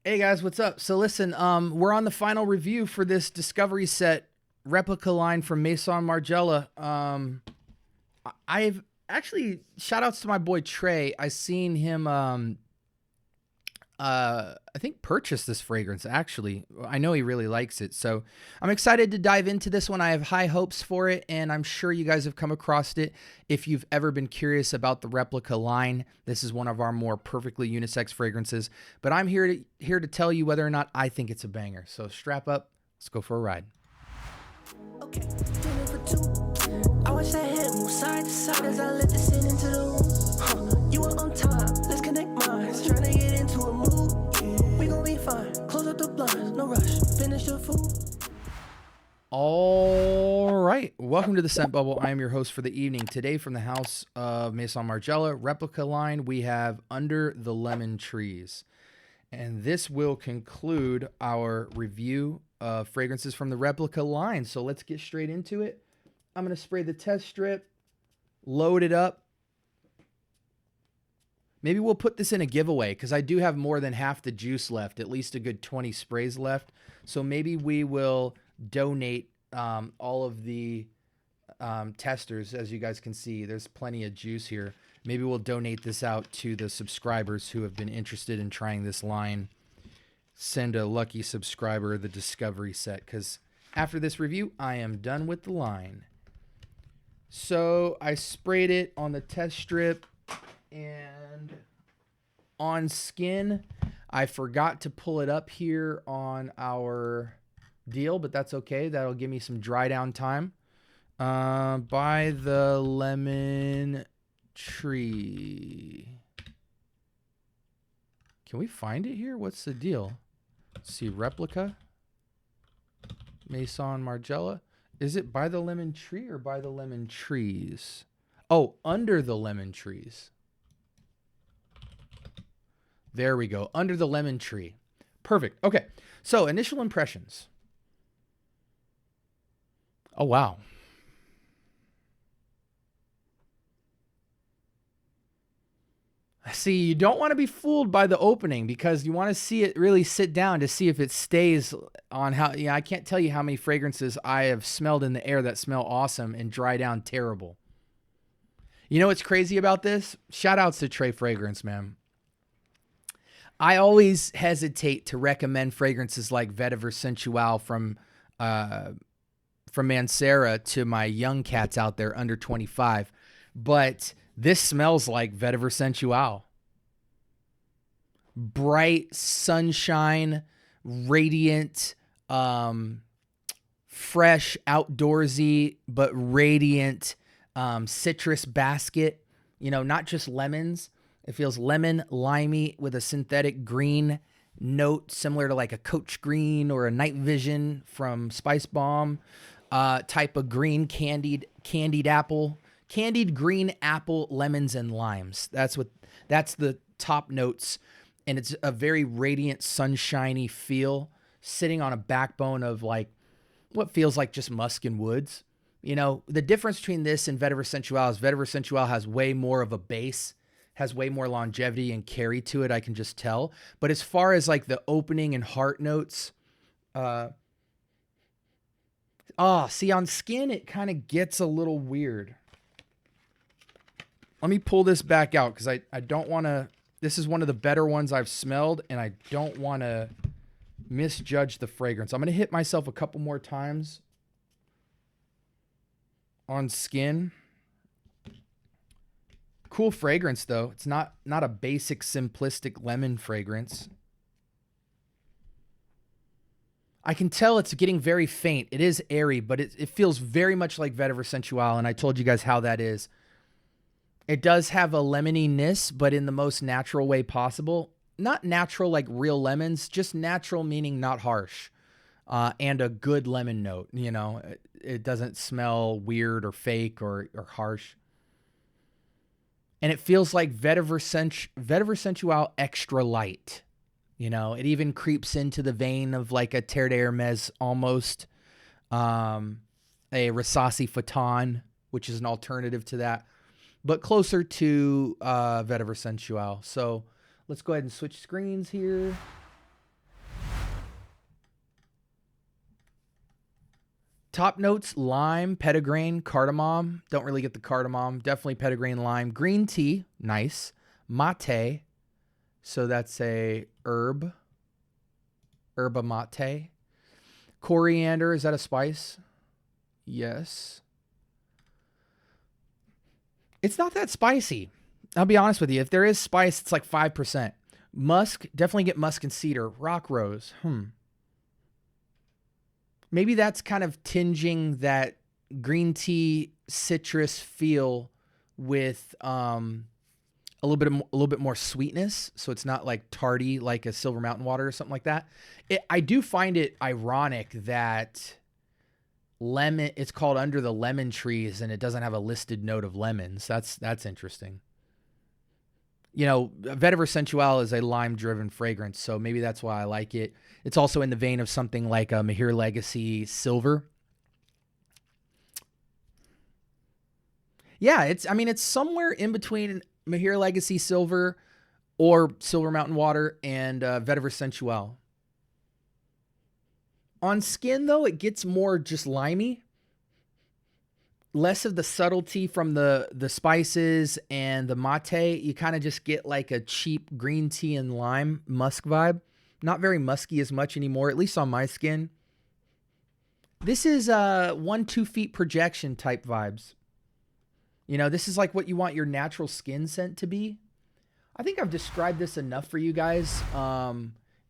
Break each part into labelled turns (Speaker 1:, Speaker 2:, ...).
Speaker 1: Hey guys, what's up? So listen, we're on the final review for this Discovery Set replica line from Mason Margiela. I've actually shout outs to my boy Trey. I seen him I think purchase this fragrance actually. I know he really likes it. So I'm excited to dive into this one. I have high hopes for it, and I'm sure you guys have come across it. If you've ever been curious about the replica line, this is one of our more perfectly unisex fragrances. But I'm here to tell you whether or not I think it's a banger. So strap up, let's go for a ride.
Speaker 2: Okay, I watch that head move side to side as I let this in into the room. You are on time, let's connect minds. Trying to get into a mood. We gon' be fine. Close up the blinds, no rush. Finish the food.
Speaker 1: All right, welcome to the Scent Bubble. I am your host for the evening. Today, from the house of Mason Margiela replica line, we have Under the Lemon Trees, and this will conclude our review of fragrances from the replica line. So let's get straight into it. I'm gonna spray the test strip, load it up. Maybe we'll put this in a giveaway because I do have more than half the juice left, at least a good 20 sprays left. So maybe we will donate all of the testers. As you guys can see, there's plenty of juice here. Maybe we'll donate this out to the subscribers who have been interested in trying this line. Send a lucky subscriber the Discovery Set, because after this review, I am done with the line. So I sprayed it on the test strip and on skin. I forgot to pull it up here on our deal, but that's okay. That'll give me some dry down time. By the lemon tree. Can we find it here? What's the deal? Let's see, replica. Mason Margiela. Is it by the lemon tree or by the lemon trees? Oh, under the lemon trees. There we go. Under the lemon tree. Perfect. Okay. So initial impressions. Oh, wow. See, you don't want to be fooled by the opening because you want to see it really sit down to see if it stays on how, I can't tell you how many fragrances I have smelled in the air that smell awesome and dry down terrible. You know what's crazy about this? Shout outs to Trey Fragrance, man. I always hesitate to recommend fragrances like Vetiver Sensual from Mancera to my young cats out there under 25, but this smells like Vetiver Sensual. Bright sunshine, radiant, fresh, outdoorsy, but radiant citrus basket. You know, not just lemons. It feels lemon, limey with a synthetic green note similar to like a Coach Green or a Night Vision from Spice Bomb. Type of green candied apple. Candied green apple, lemons, and limes. That's the top notes. And it's a very radiant, sunshiny feel sitting on a backbone of like what feels like just musk and woods. You know, the difference between this and Vetiver Sensual is Vetiver Sensual has way more of a base, has way more longevity and carry to it, I can just tell. But as far as like the opening and heart notes, see, on skin, it kind of gets a little weird. Let me pull this back out because I don't want to. This is one of the better ones I've smelled, and I don't want to misjudge the fragrance. I'm going to hit myself a couple more times on skin. Cool fragrance, though. It's not a basic, simplistic lemon fragrance. I can tell it's getting very faint. It is airy, but it feels very much like Vetiver Sensual, and I told you guys how that is. It does have a lemoniness, but in the most natural way possible. Not natural like real lemons, just natural meaning not harsh. And a good lemon note, you know. It doesn't smell weird or fake or harsh. And it feels like Vetiver Sensual extra light. You know, it even creeps into the vein of like a Terre d'Hermes almost. A Rasasi Phaton, which is an alternative to that. But closer to Vetiver Sensual. So let's go ahead and switch screens here. Top notes: lime, petitgrain, cardamom. Don't really get the cardamom. Definitely petitgrain, lime. Green tea, nice. Mate, so that's a herba mate. Coriander, is that a spice? Yes. It's not that spicy. I'll be honest with you. If there is spice, it's like 5%. Musk, definitely get musk and cedar. Rock rose, maybe that's kind of tinging that green tea citrus feel with a little bit more sweetness, so it's not like tardy like a Silver Mountain water or something like that. I do find it ironic that lemon, it's called Under the Lemon Trees, and it doesn't have a listed note of lemons. That's interesting. You know, Vetiver Sensual is a lime-driven fragrance, so maybe that's why I like it. It's also in the vein of something like a Mahir Legacy Silver. Yeah, it's somewhere in between Mahir Legacy Silver or Silver Mountain Water and Vetiver Sensual. On skin, though, it gets more just limey. Less of the subtlety from the spices and the mate. You kind of just get like a cheap green tea and lime musk vibe. Not very musky as much anymore, at least on my skin. This is 1-2 feet projection type vibes. You know, this is like what you want your natural skin scent to be. I think I've described this enough for you guys.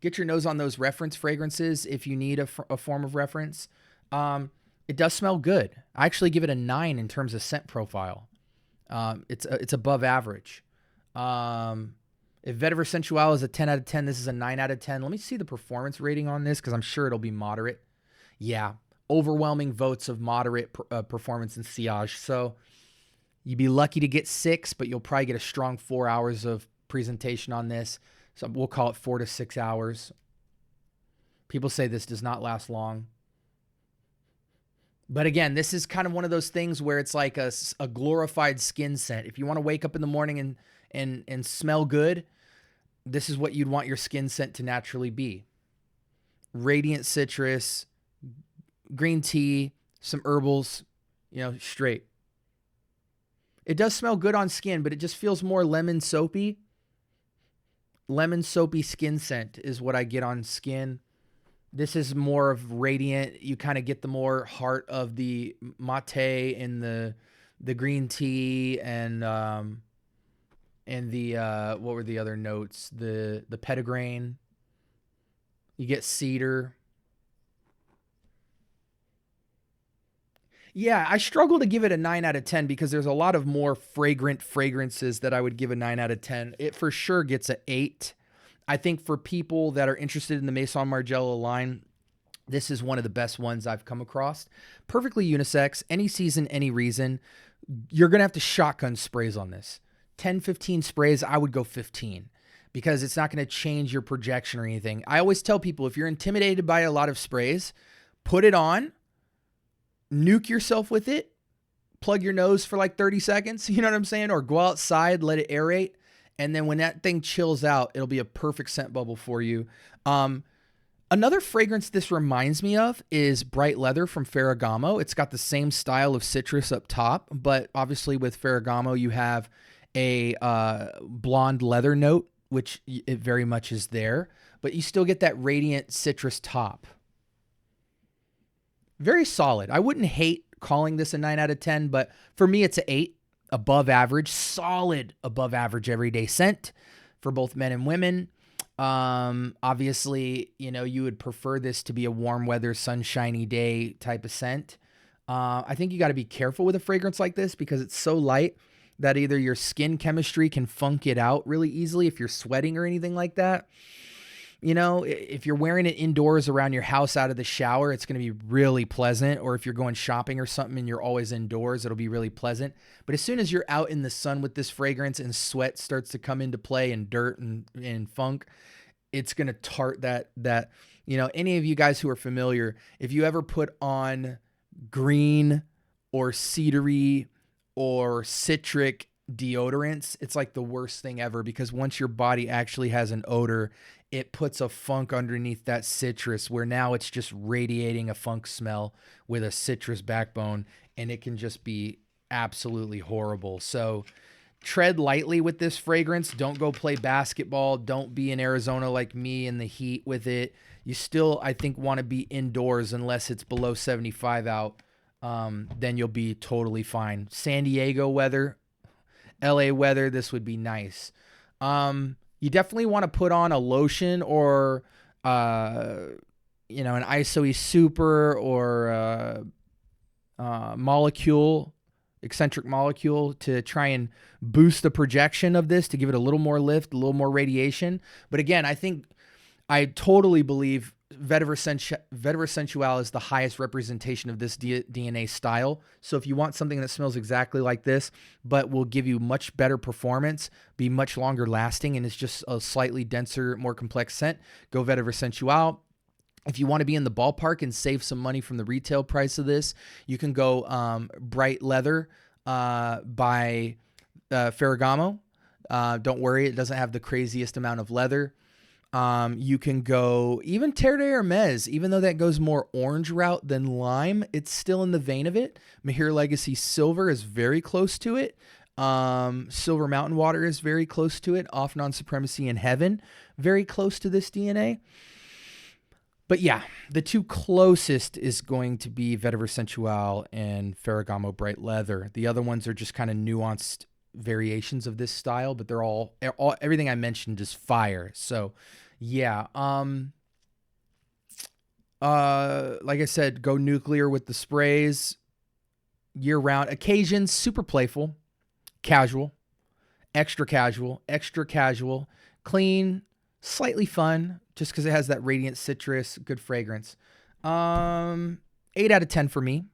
Speaker 1: Get your nose on those reference fragrances if you need a form of reference. It does smell good. I actually give it a 9 in terms of scent profile. It's above average. If Vetiver Sensual is a 10 out of 10, this is a 9 out of 10. Let me see the performance rating on this because I'm sure it'll be moderate. Yeah, overwhelming votes of moderate performance and sillage. So you'd be lucky to get 6, but you'll probably get a strong 4 hours of presentation on this. So we'll call it 4 to 6 hours. People say this does not last long. But again, this is kind of one of those things where it's like a glorified skin scent. If you want to wake up in the morning and smell good, this is what you'd want your skin scent to naturally be. Radiant citrus, green tea, some herbals, straight. It does smell good on skin, but it just feels more lemon soapy. Lemon soapy skin scent is what I get on skin. This is more of radiant. You kind of get the more heart of the mate and the green tea and the what were the other notes? The petitgrain. You get cedar. Yeah, I struggle to give it a 9 out of 10 because there's a lot of more fragrant fragrances that I would give a 9 out of 10. It for sure gets an 8. I think for people that are interested in the Mason Margiela line, this is one of the best ones I've come across. Perfectly unisex, any season, any reason. You're going to have to shotgun sprays on this. 10, 15 sprays, I would go 15 because it's not going to change your projection or anything. I always tell people if you're intimidated by a lot of sprays, put it on, nuke yourself with it, plug your nose for like 30 seconds, you know what I'm saying? Or go outside, let it aerate. And then when that thing chills out, it'll be a perfect scent bubble for you. Another fragrance this reminds me of is Bright Leather from Ferragamo. It's got the same style of citrus up top, but obviously with Ferragamo, you have a blonde leather note, which it very much is there, but you still get that radiant citrus top. Very solid. I wouldn't hate calling this a 9 out of 10, but for me, it's an 8. Above average, solid above average everyday scent for both men and women. Obviously, you would prefer this to be a warm weather, sunshiny day type of scent. I think you got to be careful with a fragrance like this because it's so light that either your skin chemistry can funk it out really easily if you're sweating or anything like that. If you're wearing it indoors around your house out of the shower, it's going to be really pleasant. Or if you're going shopping or something and you're always indoors, it'll be really pleasant. But as soon as you're out in the sun with this fragrance and sweat starts to come into play and dirt and funk, it's going to tart that, any of you guys who are familiar, if you ever put on green or cedary or citric deodorants, it's like the worst thing ever, because once your body actually has an odor, it puts a funk underneath that citrus where now it's just radiating a funk smell with a citrus backbone, and it can just be absolutely horrible. So tread lightly with this fragrance. Don't go play basketball. Don't be in Arizona like me in the heat with it. You still, I think, want to be indoors unless it's below 75 out. Then you'll be totally fine. San Diego weather, LA weather, this would be nice. You definitely want to put on a lotion or, an ISOE Super or molecule, eccentric molecule, to try and boost the projection of this, to give it a little more lift, a little more radiation. But again, I totally believe Vetiver Sensual is the highest representation of this DNA style. So if you want something that smells exactly like this, but will give you much better performance, be much longer lasting, and is just a slightly denser, more complex scent, go Vetiver Sensual. If you want to be in the ballpark and save some money from the retail price of this, you can go Bright Leather by Ferragamo. Don't worry, it doesn't have the craziest amount of leather. You can go even Terre de Hermes, even though that goes more orange route than lime, it's still in the vein of it. Mahir Legacy Silver is very close to it. Silver Mountain Water is very close to it. Off Non Supremacy in Heaven, very close to this DNA. But yeah, the two closest is going to be Vetiver Sensual and Ferragamo Bright Leather. The other ones are just kind of nuanced variations of this style, but they're all everything I mentioned is fire. So yeah, like I said, go nuclear with the sprays year round. Occasions, super playful, casual, extra casual, clean, slightly fun, just because it has that radiant citrus, good fragrance. 8 out of 10 for me.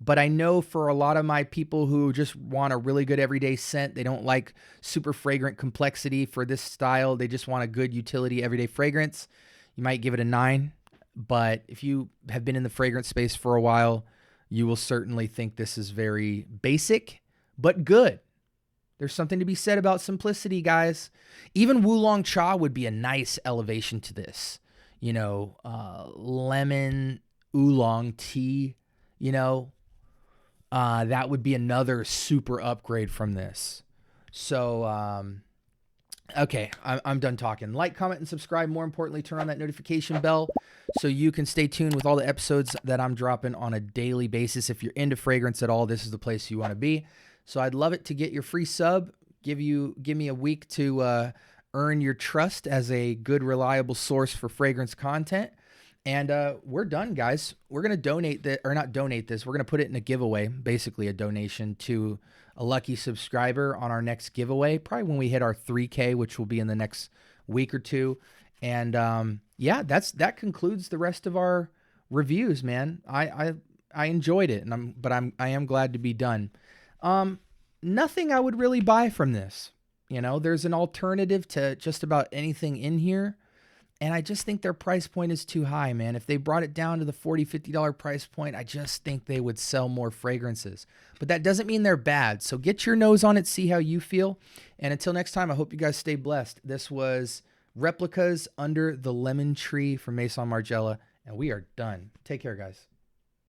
Speaker 1: But I know for a lot of my people who just want a really good everyday scent, they don't like super fragrant complexity for this style. They just want a good utility everyday fragrance. You might give it a 9. But if you have been in the fragrance space for a while, you will certainly think this is very basic, but good. There's something to be said about simplicity, guys. Even Oolong Cha would be a nice elevation to this. Lemon oolong tea, that would be another super upgrade from this. So, okay, I'm done talking. Like, comment, and subscribe. More importantly, turn on that notification bell so you can stay tuned with all the episodes that I'm dropping on a daily basis. If you're into fragrance at all, this is the place you want to be. So I'd love it to get your free sub. Give me a week to earn your trust as a good, reliable source for fragrance content. And we're done, guys. We're going to not donate this. We're going to put it in a giveaway, basically a donation to a lucky subscriber on our next giveaway, probably when we hit our 3K, which will be in the next week or two. And yeah, that concludes the rest of our reviews, man. I enjoyed it, and I am glad to be done. Nothing I would really buy from this. There's an alternative to just about anything in here. And I just think their price point is too high, man. If they brought it down to the $40, $50 price point, I just think they would sell more fragrances. But that doesn't mean they're bad. So get your nose on it, see how you feel. And until next time, I hope you guys stay blessed. This was Replicas Under the Lemon Tree from Mason Margiela, and we are done. Take care, guys.